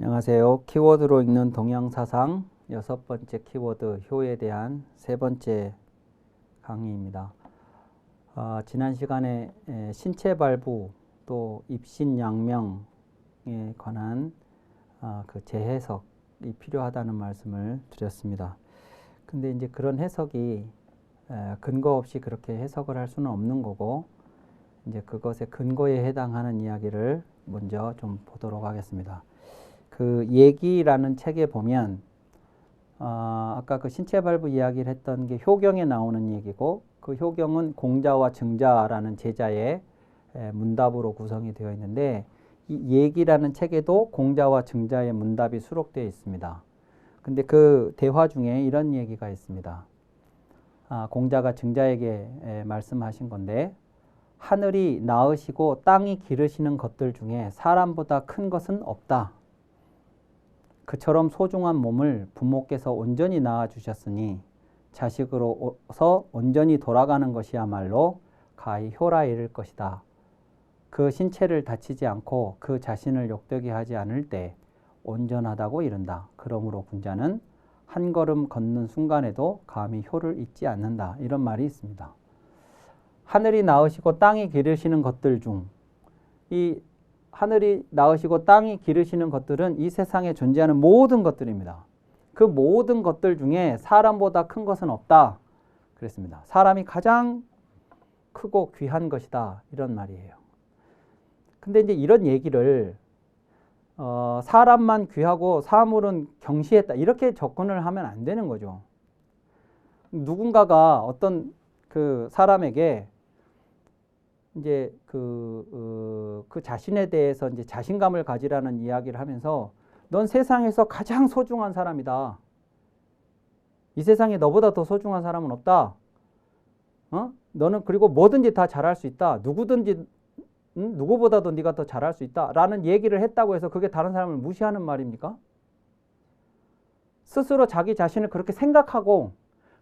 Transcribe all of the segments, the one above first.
안녕하세요. 키워드로 읽는 동양사상 6번째 키워드 효에 대한 3번째 강의입니다. 지난 시간에 신체 발부 또 입신양명에 관한 그 재해석이 필요하다는 말씀을 드렸습니다. 근데 이제 그런 해석이 근거 없이 그렇게 해석을 할 수는 없는 거고, 이제 그것의 근거에 해당하는 이야기를 먼저 좀 보도록 하겠습니다. 그 얘기라는 책에 보면 아까 그 신체 발부 이야기를 했던 게 효경에 나오는 얘기고, 그 효경은 공자와 증자라는 제자의 문답으로 구성이 되어 있는데, 이 얘기라는 책에도 공자와 증자의 문답이 수록되어 있습니다. 근데 그 대화 중에 이런 얘기가 있습니다. 공자가 증자에게 말씀하신 건데, 하늘이 낳으시고 땅이 기르시는 것들 중에 사람보다 큰 것은 없다. 그처럼 소중한 몸을 부모께서 온전히 낳아주셨으니 자식으로서 온전히 돌아가는 것이야말로 가히 효라 이를 것이다. 그 신체를 다치지 않고 그 자신을 욕되게 하지 않을 때 온전하다고 이른다. 그러므로 군자는 한 걸음 걷는 순간에도 감히 효를 잊지 않는다. 이런 말이 있습니다. 하늘이 낳으시고 땅이 기르시는 것들 중, 이 하늘이 낳으시고 땅이 기르시는 것들은 이 세상에 존재하는 모든 것들입니다. 그 모든 것들 중에 사람보다 큰 것은 없다. 그랬습니다. 사람이 가장 크고 귀한 것이다. 이런 말이에요. 근데 이제 이런 얘기를 사람만 귀하고 사물은 경시했다. 이렇게 접근을 하면 안 되는 거죠. 누군가가 어떤 그 사람에게 이제 그 자신에 대해서 이제 자신감을 가지라는 이야기를 하면서, 넌 세상에서 가장 소중한 사람이다. 이 세상에 너보다 더 소중한 사람은 없다. 너는 그리고 뭐든지 다 잘할 수 있다. 누구든지 누구보다도 네가 더 잘할 수 있다. 라는 얘기를 했다고 해서 그게 다른 사람을 무시하는 말입니까? 스스로 자기 자신을 그렇게 생각하고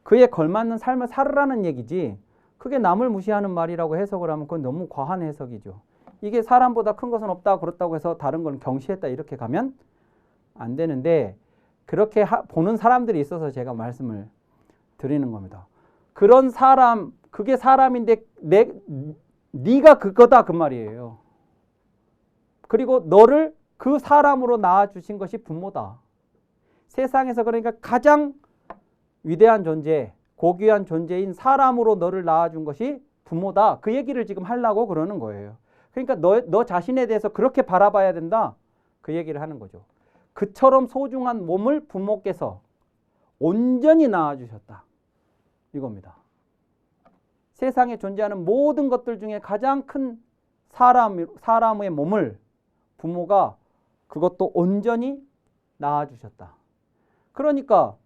그에 걸맞는 삶을 살으라는 얘기지, 그게 남을 무시하는 말이라고 해석을 하면 그건 너무 과한 해석이죠. 이게 사람보다 큰 것은 없다 그렇다고 해서 다른 건 경시했다 이렇게 가면 안 되는데, 그렇게 보는 사람들이 있어서 제가 말씀을 드리는 겁니다. 그런 사람, 그게 사람인데 네가 그거다 그 말이에요. 그리고 너를 그 사람으로 낳아주신 것이 부모다. 세상에서 그러니까 가장 위대한 존재, 고귀한 존재인 사람으로 너를 낳아준 것이 부모다. 그 얘기를 지금 하려고 그러는 거예요. 그러니까 너 자신에 대해서 그렇게 바라봐야 된다. 그 얘기를 하는 거죠. 그처럼 소중한 몸을 부모께서 온전히 낳아주셨다. 이겁니다. 세상에 존재하는 모든 것들 중에 가장 큰 사람의 몸을 부모가 그것도 온전히 낳아주셨다. 그러니까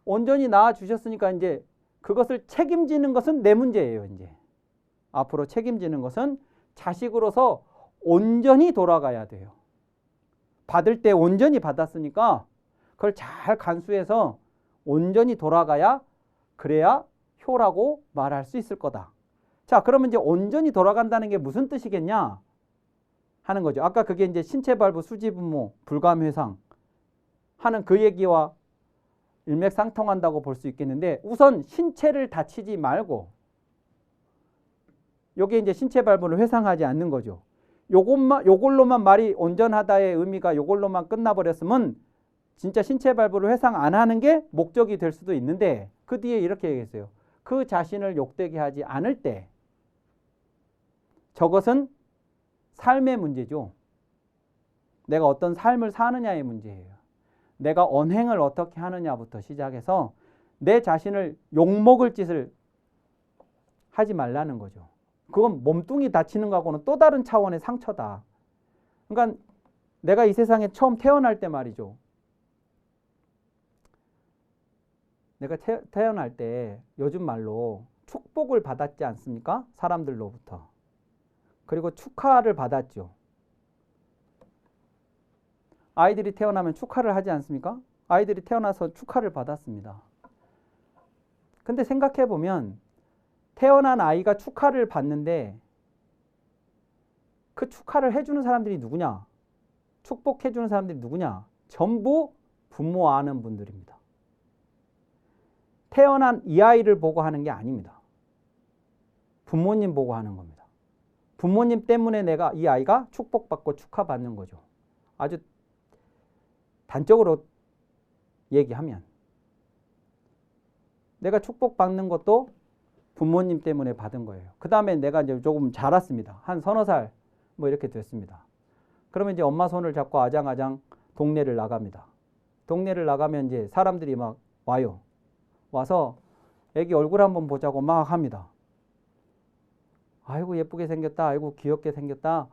온전히 낳아주셨으니까 이제 그것을 책임지는 것은 내 문제예요. 이제 앞으로 책임지는 것은 자식으로서 온전히 돌아가야 돼요. 받을 때 온전히 받았으니까 그걸 잘 간수해서 온전히 돌아가야, 그래야 효라고 말할 수 있을 거다. 자, 그러면 이제 온전히 돌아간다는 게 무슨 뜻이겠냐 하는 거죠. 아까 그게 이제 신체발부, 수지부모, 불감회상 하는 그 얘기와 일맥상통한다고 볼 수 있겠는데, 우선 신체를 다치지 말고, 요게 이제 신체 발부를 회상하지 않는 거죠. 요걸로만 말이 온전하다의 의미가 요걸로만 끝나버렸으면 진짜 신체 발부를 회상 안 하는 게 목적이 될 수도 있는데, 그 뒤에 이렇게 얘기했어요. 그 자신을 욕되게 하지 않을 때, 저것은 삶의 문제죠. 내가 어떤 삶을 사느냐의 문제예요. 내가 언행을 어떻게 하느냐부터 시작해서 내 자신을 욕먹을 짓을 하지 말라는 거죠. 그건 몸뚱이 다치는 거하고는 또 다른 차원의 상처다. 그러니까 내가 이 세상에 처음 태어날 때 말이죠. 내가 태어날 때 요즘 말로 축복을 받았지 않습니까? 사람들로부터. 그리고 축하를 받았죠. 아이들이 태어나면 축하를 하지 않습니까? 아이들이 태어나서 축하를 받았습니다. 근데 생각해 보면 태어난 아이가 축하를 받는데 그 축하를 해주는 사람들이 누구냐? 축복해주는 사람들이 누구냐? 전부 부모 아는 분들입니다. 태어난 이 아이를 보고 하는 게 아닙니다. 부모님 보고 하는 겁니다. 부모님 때문에 내가 이 아이가 축복받고 축하받는 거죠. 아주 단적으로 얘기하면 내가 축복받는 것도 부모님 때문에 받은 거예요. 그 다음에 내가 이제 조금 자랐습니다. 한 서너 살 뭐 이렇게 됐습니다. 그러면 이제 엄마 손을 잡고 아장아장 동네를 나갑니다. 동네를 나가면 이제 사람들이 막 와요. 와서 애기 얼굴 한번 보자고 막 합니다. 아이고 예쁘게 생겼다. 아이고 귀엽게 생겼다.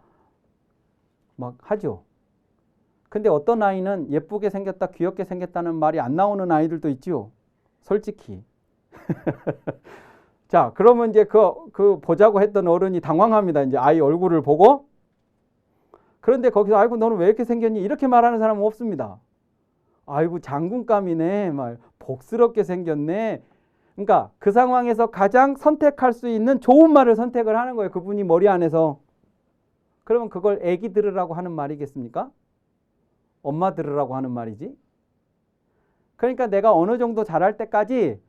막 하죠. 근데 어떤 아이는 예쁘게 생겼다, 귀엽게 생겼다는 말이 안 나오는 아이들도 있죠. 솔직히. 자, 그러면 이제 그 보자고 했던 어른이 당황합니다. 이제 아이 얼굴을 보고. 그런데 거기서 아이고 너는 왜 이렇게 생겼니? 이렇게 말하는 사람은 없습니다. 아이고 장군감이네. 막 복스럽게 생겼네. 그러니까 그 상황에서 가장 선택할 수 있는 좋은 말을 선택을 하는 거예요. 그분이 머리 안에서. 그러면 그걸 애기 들으라고 하는 말이겠습니까? 엄마 들으라고 하는 말이지. 그러니까 내가 어느 정도 자랄 때까지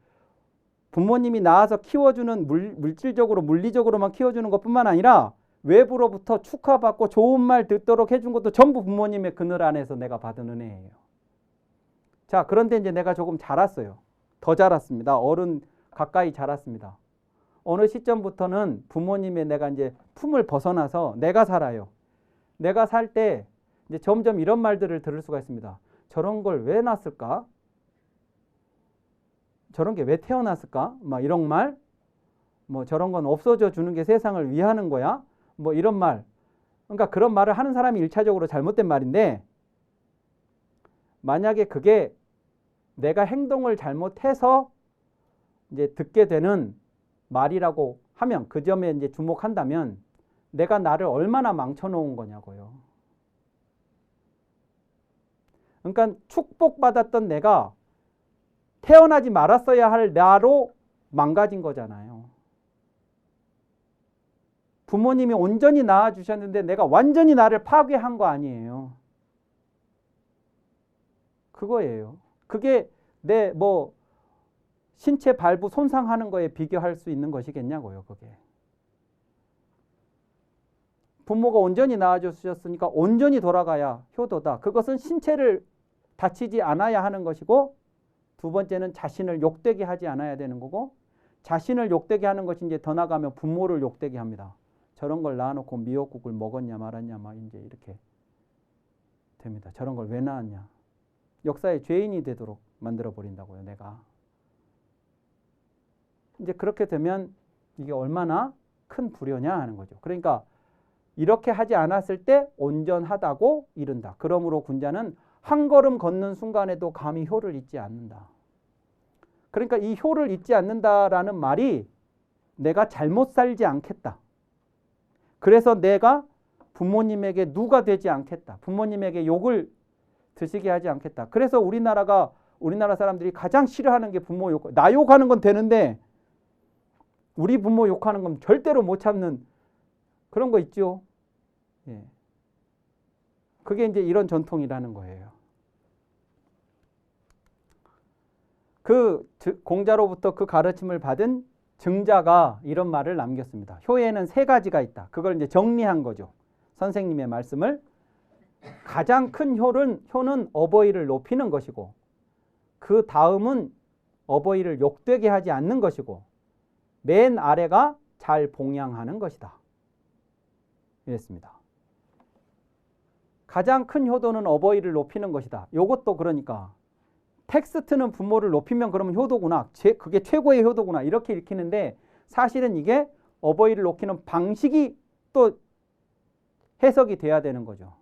부모님이 낳아서 키워주는 물질적으로 물리적으로만 키워주는 것뿐만 아니라 외부로부터 축하받고 좋은 말 듣도록 해준 것도 전부 부모님의 그늘 안에서 내가 받은 은혜예요. 자, 그런데 이제 내가 조금 자랐어요. 더 자랐습니다. 어른 가까이 자랐습니다. 어느 시점부터는 부모님의 내가 이제 품을 벗어나서 내가 살아요. 내가 살 때 이제 점점 이런 말들을 들을 수가 있습니다. 저런 걸 왜 낳았을까? 저런 게 왜 태어났을까? 막 이런 말. 뭐 저런 건 없어져 주는 게 세상을 위하는 거야. 뭐 이런 말. 그러니까 그런 말을 하는 사람이 일차적으로 잘못된 말인데 만약에 그게 내가 행동을 잘못해서 이제 듣게 되는 말이라고 하면 그 점에 이제 주목한다면 내가 나를 얼마나 망쳐놓은 거냐고요. 그러니까 축복받았던 내가 태어나지 말았어야 할 나로 망가진 거잖아요. 부모님이 온전히 낳아주셨는데 내가 완전히 나를 파괴한 거 아니에요. 그거예요. 그게 내 뭐 신체 발부 손상하는 거에 비교할 수 있는 것이겠냐고요. 그게. 부모가 온전히 낳아주셨으니까 온전히 돌아가야 효도다. 그것은 신체를 다치지 않아야 하는 것이고 두 번째는 자신을 욕되게 하지 않아야 되는 거고 자신을 욕되게 하는 것이 이제 더 나가면 부모를 욕되게 합니다. 저런 걸 낳아놓고 미역국을 먹었냐 말았냐 막 이제 이렇게 됩니다. 저런 걸 왜 낳았냐. 역사의 죄인이 되도록 만들어 버린다고요. 내가. 이제 그렇게 되면 이게 얼마나 큰 불효냐 하는 거죠. 그러니까 이렇게 하지 않았을 때 온전하다고 이른다. 그러므로 군자는 한 걸음 걷는 순간에도 감히 효를 잊지 않는다. 그러니까 이 효를 잊지 않는다라는 말이 내가 잘못 살지 않겠다. 그래서 내가 부모님에게 누가 되지 않겠다. 부모님에게 욕을 드시게 하지 않겠다. 그래서 우리나라 사람들이 가장 싫어하는 게 부모 욕. 나 욕하는 건 되는데 우리 부모 욕하는 건 절대로 못 참는 그런 거 있죠. 예. 그게 이제 이런 전통이라는 거예요. 그 공자로부터 그 가르침을 받은 증자가 이런 말을 남겼습니다. 효에는 세 가지가 있다. 그걸 이제 정리한 거죠. 선생님의 말씀을. 가장 큰 효는 어버이를 높이는 것이고 그 다음은 어버이를 욕되게 하지 않는 것이고 맨 아래가 잘 봉양하는 것이다. 이랬습니다. 가장 큰 효도는 어버이를 높이는 것이다. 이것도 그러니까 텍스트는 부모를 높이면 그러면 효도구나. 그게 최고의 효도구나. 이렇게 읽히는데 사실은 이게 어버이를 높이는 방식이 또 해석이 돼야 되는 거죠.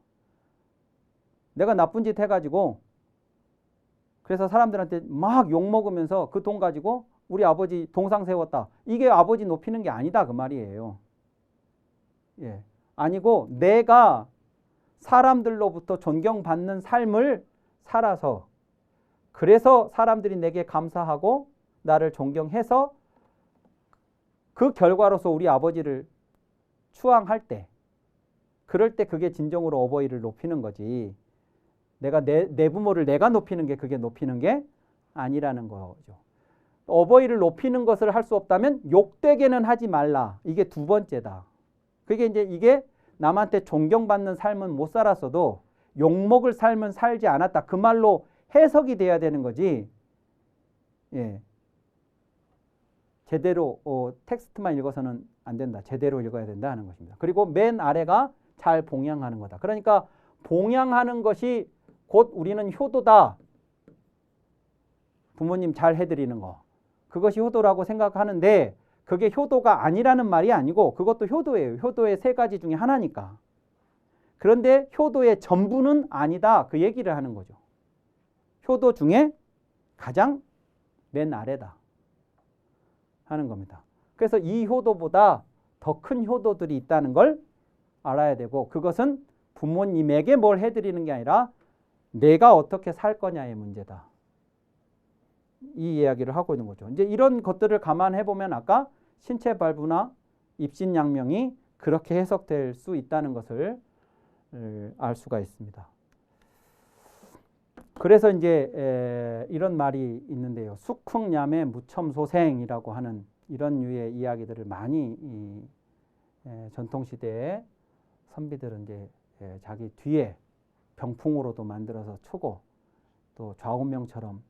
내가 나쁜 짓 해가지고 그래서 사람들한테 막 욕먹으면서 그 돈 가지고 우리 아버지 동상 세웠다. 이게 아버지 높이는 게 아니다. 그 말이에요. 예. 아니고 내가 사람들로부터 존경받는 삶을 살아서 그래서 사람들이 내게 감사하고 나를 존경해서 그 결과로서 우리 아버지를 추앙할 때 그럴 때 그게 진정으로 어버이를 높이는 거지. 내 부모를 내가 높이는 게 그게 높이는 게 아니라는 거죠. 어버이를 높이는 것을 할 수 없다면 욕되게는 하지 말라. 이게 두 번째다. 그게 이제 이게 남한테 존경받는 삶은 못 살았어도 욕먹을 삶은 살지 않았다. 그 말로 해석이 돼야 되는 거지. 예. 제대로 텍스트만 읽어서는 안 된다. 제대로 읽어야 된다 하는 것입니다. 그리고 맨 아래가 잘 봉양하는 거다. 그러니까 봉양하는 것이 곧 우리는 효도다. 부모님 잘 해드리는 거. 그것이 효도라고 생각하는데 그게 효도가 아니라는 말이 아니고 그것도 효도예요. 효도의 세 가지 중에 하나니까. 그런데 효도의 전부는 아니다. 그 얘기를 하는 거죠. 효도 중에 가장 맨 아래다 하는 겁니다. 그래서 이 효도보다 더 큰 효도들이 있다는 걸 알아야 되고 그것은 부모님에게 뭘 해드리는 게 아니라 내가 어떻게 살 거냐의 문제다. 이 이야기를 하고 있는 거죠. 이제 이런 것들을 감안해 보면 아까 신체 발부나 입신양명이 그렇게 해석될 수 있다는 것을 알 수가 있습니다. 그래서 이제 이런 말이 있는데요. 숙흥야매 무첨소생이라고 하는 이런 류의 이야기들을 많이 전통시대의 선비들은 이제 자기 뒤에 병풍으로도 만들어서 추고 또 좌우명처럼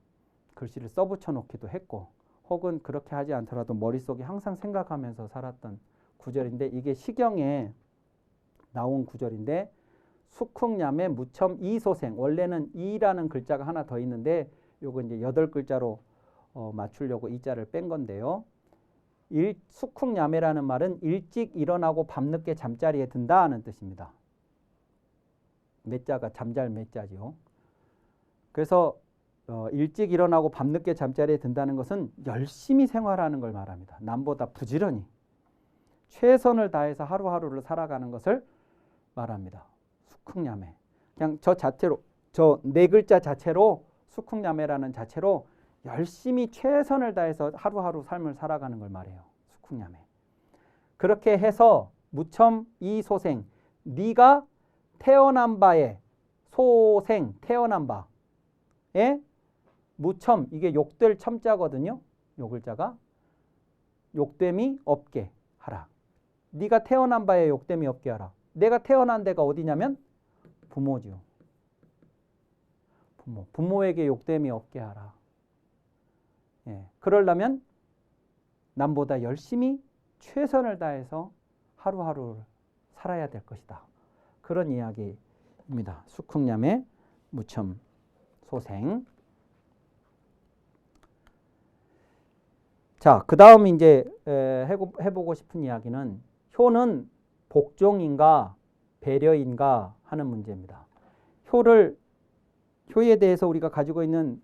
글씨를 써붙여 놓기도 했고 혹은 그렇게 하지 않더라도 머릿속에 항상 생각하면서 살았던 구절인데 이게 시경에 나온 구절인데 숙흥야매 무첨 이소생 원래는 이라는 글자가 하나 더 있는데 요거 이제 8글자로 맞추려고 이자를 뺀 건데요. 숙흥야매라는 말은 일찍 일어나고 밤늦게 잠자리에 든다 하는 뜻입니다. 매자가 잠잘 매자죠. 그래서 일찍 일어나고 밤늦게 잠자리에 든다는 것은 열심히 생활하는 걸 말합니다. 남보다 부지런히 최선을 다해서 하루하루를 살아가는 것을 말합니다. 숙흥야매. 그냥 저 자체로 저 네 글자 자체로 숙흥야매라는 자체로 열심히 최선을 다해서 하루하루 삶을 살아가는 걸 말해요. 숙흥야매. 그렇게 해서 무첨 이소생 네가 태어난 바에 소생 태어난 바에 무첨 이게 욕될 첨자거든요. 요 글자가 욕됨이 없게 하라. 네가 태어난 바에 욕됨이 없게 하라. 내가 태어난 데가 어디냐면 부모죠. 부모에게 욕됨이 없게 하라. 예, 그러려면 남보다 열심히 최선을 다해서 하루하루를 살아야 될 것이다. 그런 이야기입니다. 숙흥야매 무첨 소생. 자, 그 다음 이제 해보고 싶은 이야기는 효는 복종인가 배려인가 하는 문제입니다. 효에 대해서 우리가 가지고 있는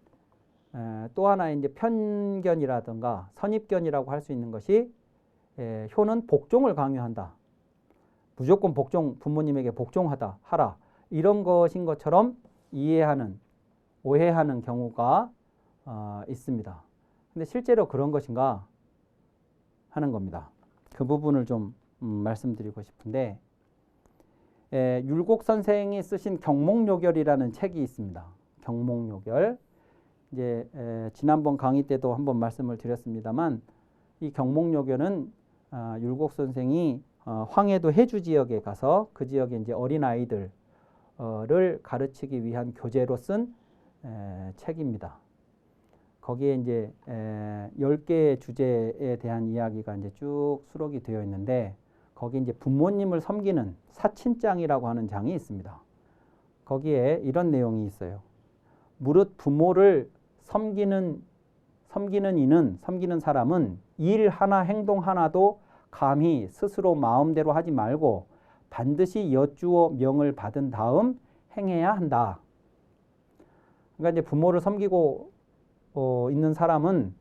또 하나의 이제 편견이라든가 선입견이라고 할 수 있는 것이 효는 복종을 강요한다. 무조건 부모님에게 복종하다 하라. 이런 것인 것처럼 이해하는 오해하는 경우가 있습니다. 근데 실제로 그런 것인가 하는 겁니다. 그 부분을 좀 말씀드리고 싶은데 율곡 선생이 쓰신 경목요결이라는 책이 있습니다. 경목요결. 이제 지난번 강의 때도 한번 말씀을 드렸습니다만 이 경목요결은 율곡 선생이 황해도 해주 지역에 가서 그 지역에 이제 어린 아이들을 가르치기 위한 교재로 쓴 책입니다. 거기에 이제 10개의 주제에 대한 이야기가 이제 쭉 수록이 되어 있는데 거기 이제 부모님을 섬기는 사친장이라고 하는 장이 있습니다. 거기에 이런 내용이 있어요. 무릇 부모를 섬기는 사람은 일 하나 행동 하나도 감히 스스로 마음대로 하지 말고 반드시 여쭈어 명을 받은 다음 행해야 한다. 그러니까 이제 부모를 섬기고 있는 사람은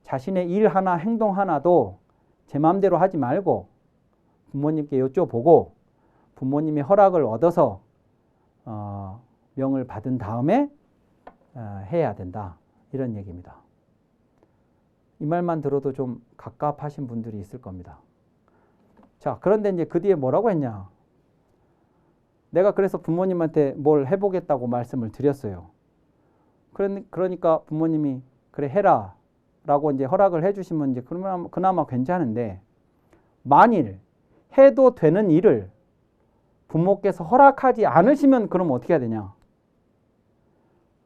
자신의 일 하나 행동 하나도 제 마음대로 하지 말고 부모님께 여쭤보고 부모님의 허락을 얻어서 명을 받은 다음에 해야 된다. 이런 얘기입니다. 이 말만 들어도 좀 갑갑하신 분들이 있을 겁니다. 자, 그런데 이제 그 뒤에 뭐라고 했냐? 내가 그래서 부모님한테 뭘 해보겠다고 말씀을 드렸어요. 그러니까 부모님이 그래 해라 라고 이제 허락을 해주시면 이제 그나마 괜찮은데, 만일 해도 되는 일을 부모께서 허락하지 않으시면 그럼 어떻게 해야 되냐?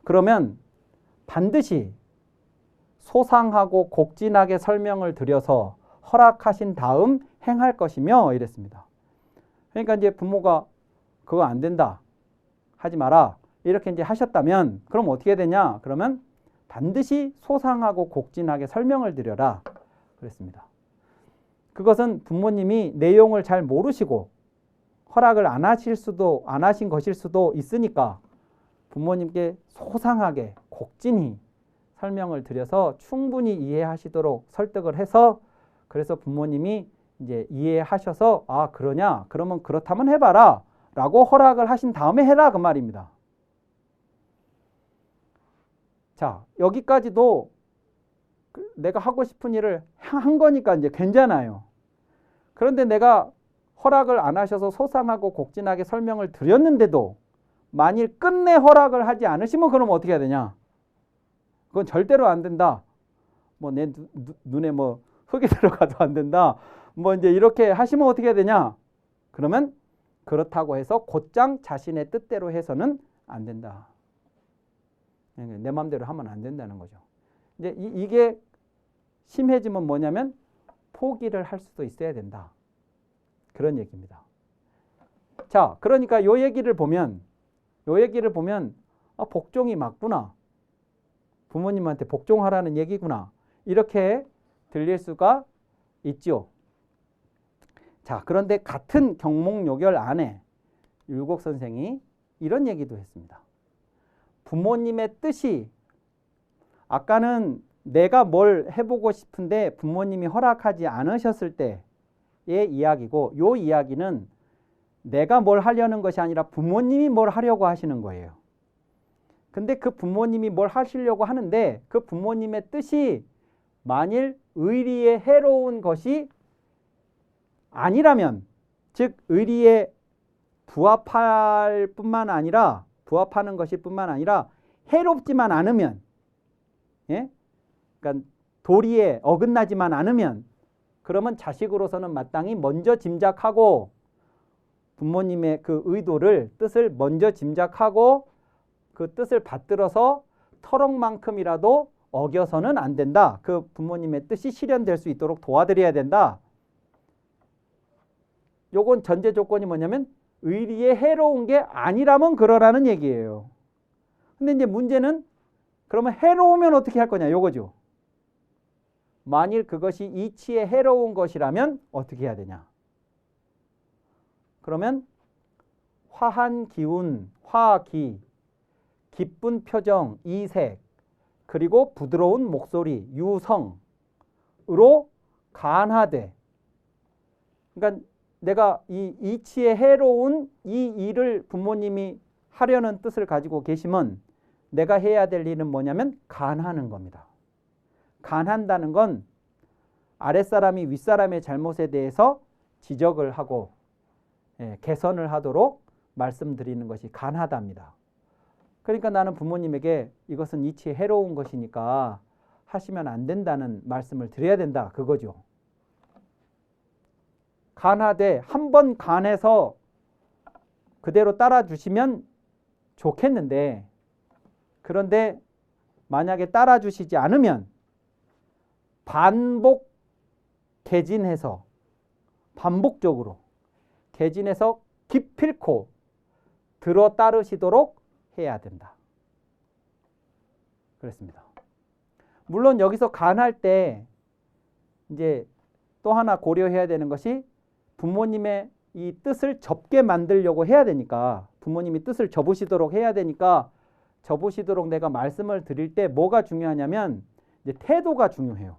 그러면 반드시 소상하고 곡진하게 설명을 드려서 허락하신 다음 행할 것이며 이랬습니다. 그러니까 이제 부모가 그거 안 된다, 하지 마라 이렇게 이제 하셨다면 그럼 어떻게 되냐? 그러면 반드시 소상하고 곡진하게 설명을 드려라 그랬습니다. 그것은 부모님이 내용을 잘 모르시고 허락을 안 하신 것일 수도 있으니까 부모님께 소상하게 곡진히 설명을 드려서 충분히 이해하시도록 설득을 해서, 그래서 부모님이 이제 이해하셔서 아 그러냐? 그러면 그렇다면 해봐라 라고 허락을 하신 다음에 해라 그 말입니다. 자, 여기까지도 내가 하고 싶은 일을 한 거니까 이제 괜찮아요. 그런데 내가 허락을 안 하셔서 소상하고 곡진하게 설명을 드렸는데도 만일 끝내 허락을 하지 않으시면 그럼 어떻게 해야 되냐? 그건 절대로 안 된다. 뭐 내 눈에 뭐 흙이 들어가도 안 된다. 뭐 이제 이렇게 하시면 어떻게 해야 되냐? 그러면 그렇다고 해서 곧장 자신의 뜻대로 해서는 안 된다. 내 마음대로 하면 안 된다는 거죠. 이제 이게 심해지면 뭐냐면 포기를 할 수도 있어야 된다. 그런 얘기입니다. 자, 그러니까 요 얘기를 보면 아, 복종이 맞구나. 부모님한테 복종하라는 얘기구나. 이렇게 들릴 수가 있죠. 자, 그런데 같은 경목요결 안에 율곡 선생이 이런 얘기도 했습니다. 부모님의 뜻이, 아까는 내가 뭘 해보고 싶은데 부모님이 허락하지 않으셨을 때의 이야기고, 요 이야기는 내가 뭘 하려는 것이 아니라 부모님이 뭘 하려고 하시는 거예요. 근데 그 부모님이 뭘 하시려고 하는데 그 부모님의 뜻이 만일 의리에 해로운 것이 아니라면, 즉 의리에 부합하는 것일 뿐만 아니라 해롭지만 않으면, 예? 그러니까 도리에 어긋나지만 않으면, 그러면 자식으로서는 마땅히 먼저 짐작하고 부모님의 그 의도를, 뜻을 먼저 짐작하고 그 뜻을 받들어서 터럭만큼이라도 어겨서는 안 된다. 그 부모님의 뜻이 실현될 수 있도록 도와드려야 된다. 요건 전제 조건이 뭐냐면 의리에 해로운 게 아니라면 그러라는 얘기예요. 근데 이제 문제는 그러면 해로우면 어떻게 할 거냐 요거죠. 만일 그것이 이치에 해로운 것이라면 어떻게 해야 되냐. 그러면 화한 기운, 화기, 기쁜 표정, 이색, 그리고 부드러운 목소리, 유성으로 간하되, 그러니까 내가 이 이치에 해로운 이 일을 부모님이 하려는 뜻을 가지고 계시면 내가 해야 될 일은 뭐냐면 간하는 겁니다. 간한다는 건 아랫사람이 윗사람의 잘못에 대해서 지적을 하고 개선을 하도록 말씀드리는 것이 간하답니다. 그러니까 나는 부모님에게 이것은 이치에 해로운 것이니까 하시면 안 된다는 말씀을 드려야 된다 그거죠. 간하되 한 번 간해서 그대로 따라주시면 좋겠는데, 그런데 만약에 따라주시지 않으면 반복적으로 개진해서 기필코 들어 따르시도록 해야 된다. 그렇습니다. 물론 여기서 간할 때 이제 또 하나 고려해야 되는 것이 부모님의 이 뜻을 접게 만들려고 해야 되니까, 부모님이 뜻을 접으시도록 해야 되니까, 접으시도록 내가 말씀을 드릴 때 뭐가 중요하냐면 이제 태도가 중요해요.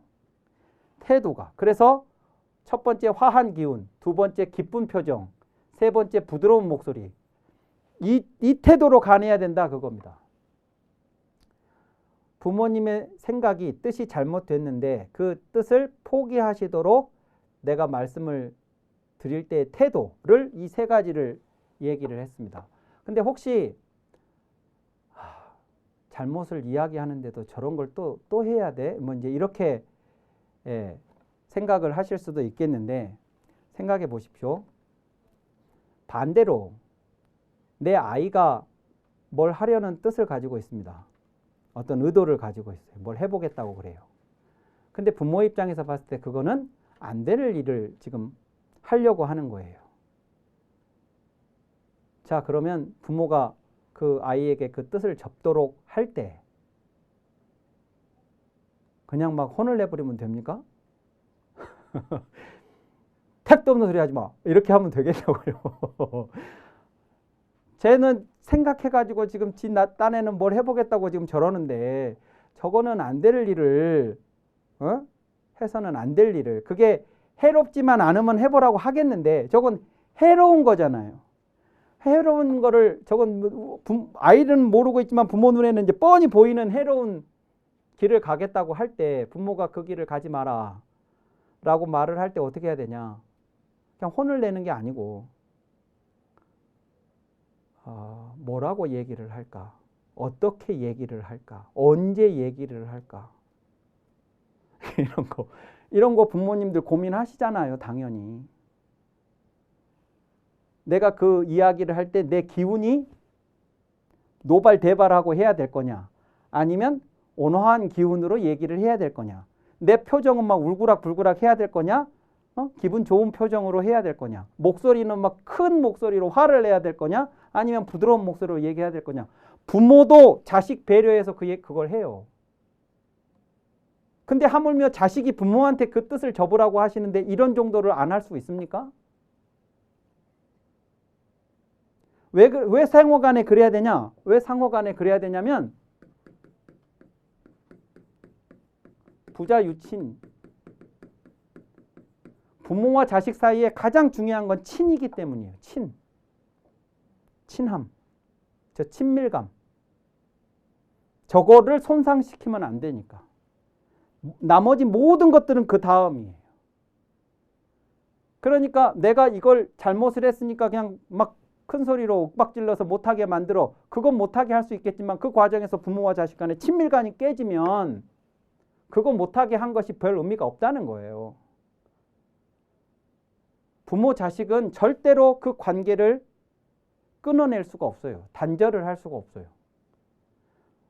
태도가. 그래서 첫 번째 화한 기운, 두 번째 기쁜 표정, 세 번째 부드러운 목소리, 이 태도로 간해야 된다 그겁니다. 부모님의 생각이, 뜻이 잘못됐는데 그 뜻을 포기하시도록 내가 말씀을 드릴 때의 태도를 이 세 가지를 얘기를 했습니다. 근데 혹시 잘못을 이야기하는데도 저런 걸 또 해야 돼? 뭐 이제 이렇게 생각을 하실 수도 있겠는데 생각해 보십시오. 반대로 내 아이가 뭘 하려는 뜻을 가지고 있습니다. 어떤 의도를 가지고 있어요. 뭘 해보겠다고 그래요. 근데 부모 입장에서 봤을 때 그거는 안 되는 일을 지금 하려고 하는 거예요. 자, 그러면 부모가 그 아이에게 그 뜻을 접도록 할 때 그냥 막 혼을 내버리면 됩니까? 택도 없는 소리 하지 마. 이렇게 하면 되겠냐고요. 쟤는 생각해가지고 지금 지 딴에는 뭘 해보겠다고 지금 저러는데 저거는 안 될 일을 해서는 안 될 일을 그게 해롭지만 않으면 해보라고 하겠는데 저건 해로운 거잖아요. 해로운 거를 저건 아이는 모르고 있지만 부모 눈에는 이제 뻔히 보이는 해로운 길을 가겠다고 할 때 부모가 그 길을 가지 마라 라고 말을 할 때 어떻게 해야 되냐. 그냥 혼을 내는 게 아니고 뭐라고 얘기를 할까? 어떻게 얘기를 할까? 언제 얘기를 할까? 이런 거 부모님들 고민하시잖아요, 당연히. 내가 그 이야기를 할 때 내 기운이 노발대발하고 해야 될 거냐? 아니면 온화한 기운으로 얘기를 해야 될 거냐? 내 표정은 막 울그락불그락 해야 될 거냐? 기분 좋은 표정으로 해야 될 거냐? 목소리는 막 큰 목소리로 화를 내야 될 거냐? 아니면 부드러운 목소리로 얘기해야 될 거냐? 부모도 자식 배려해서 그걸 해요. 근데 하물며 자식이 부모한테 그 뜻을 접으라고 하시는데 이런 정도를 안 할 수 있습니까? 왜 상호간에 그래야 되냐? 왜 상호간에 그래야 되냐면 부자 유친. 부모와 자식 사이에 가장 중요한 건 친이기 때문이에요. 친함. 저 친밀감. 저거를 손상시키면 안 되니까. 나머지 모든 것들은 그 다음이에요. 그러니까 내가 이걸 잘못을 했으니까 그냥 막 큰 소리로 윽박질러서 못하게 만들어. 그건 못하게 할 수 있겠지만 그 과정에서 부모와 자식 간의 친밀감이 깨지면 그거 못하게 한 것이 별 의미가 없다는 거예요. 부모 자식은 절대로 그 관계를 끊어낼 수가 없어요. 단절을 할 수가 없어요.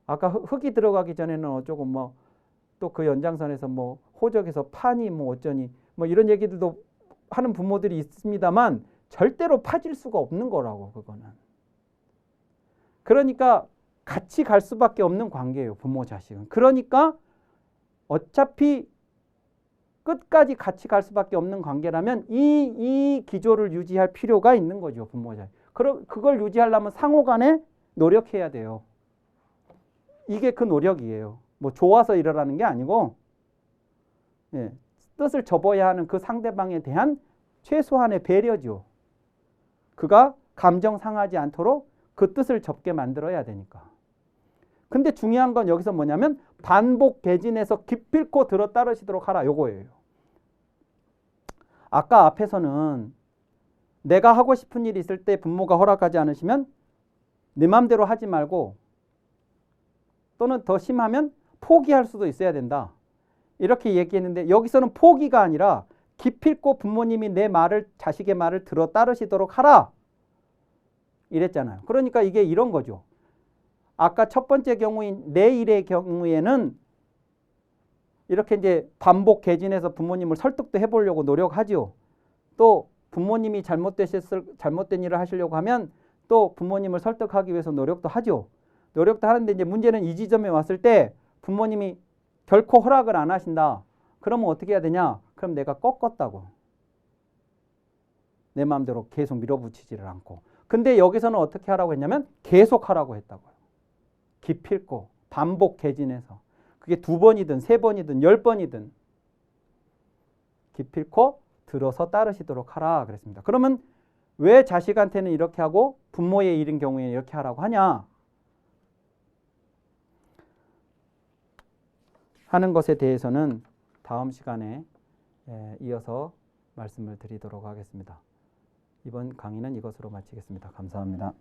아까 흙이 들어가기 전에는 어쩌고 뭐 또 그 연장선에서 뭐 호적에서 파니 뭐 어쩌니 뭐 이런 얘기들도 하는 부모들이 있습니다만 절대로 파질 수가 없는 거라고 그거는. 그러니까 같이 갈 수밖에 없는 관계예요. 부모 자식은. 그러니까 어차피 끝까지 같이 갈 수밖에 없는 관계라면 이 기조를 유지할 필요가 있는 거죠. 부모 자식. 그걸 유지하려면 상호 간에 노력해야 돼요. 이게 그 노력이에요. 뭐 좋아서 이러라는 게 아니고 뜻을 접어야 하는 그 상대방에 대한 최소한의 배려죠. 그가 감정 상하지 않도록 그 뜻을 접게 만들어야 되니까. 근데 중요한 건 여기서 뭐냐면 반복 개진해서 기필코 들어 따르시도록 하라 요거예요. 아까 앞에서는 내가 하고 싶은 일이 있을 때 부모가 허락하지 않으시면 내 마음대로 하지 말고 또는 더 심하면 포기할 수도 있어야 된다. 이렇게 얘기했는데 여기서는 포기가 아니라 기필코 부모님이 내 말을 자식의 말을 들어 따르시도록 하라. 이랬잖아요. 그러니까 이게 이런 거죠. 아까 첫 번째 경우인 내 일의 경우에는 이렇게 이제 반복 개진해서 부모님을 설득도 해보려고 노력하죠. 또 부모님이 잘못된 일을 하시려고 하면 또 부모님을 설득하기 위해서 노력도 하죠. 노력도 하는데 이제 문제는 이 지점에 왔을 때 부모님이 결코 허락을 안 하신다. 그러면 어떻게 해야 되냐? 그럼 내가 꺾었다고. 내 마음대로 계속 밀어붙이지를 않고. 근데 여기서는 어떻게 하라고 했냐면 계속 하라고 했다고요. 기필코 반복 개진해서. 그게 2번이든 3번이든 10번이든 기필코 들어서 따르시도록 하라 그랬습니다. 그러면 왜 자식한테는 이렇게 하고 부모의 일인 경우에는 이렇게 하라고 하냐 하는 것에 대해서는 다음 시간에 이어서 말씀을 드리도록 하겠습니다. 이번 강의는 이것으로 마치겠습니다. 감사합니다.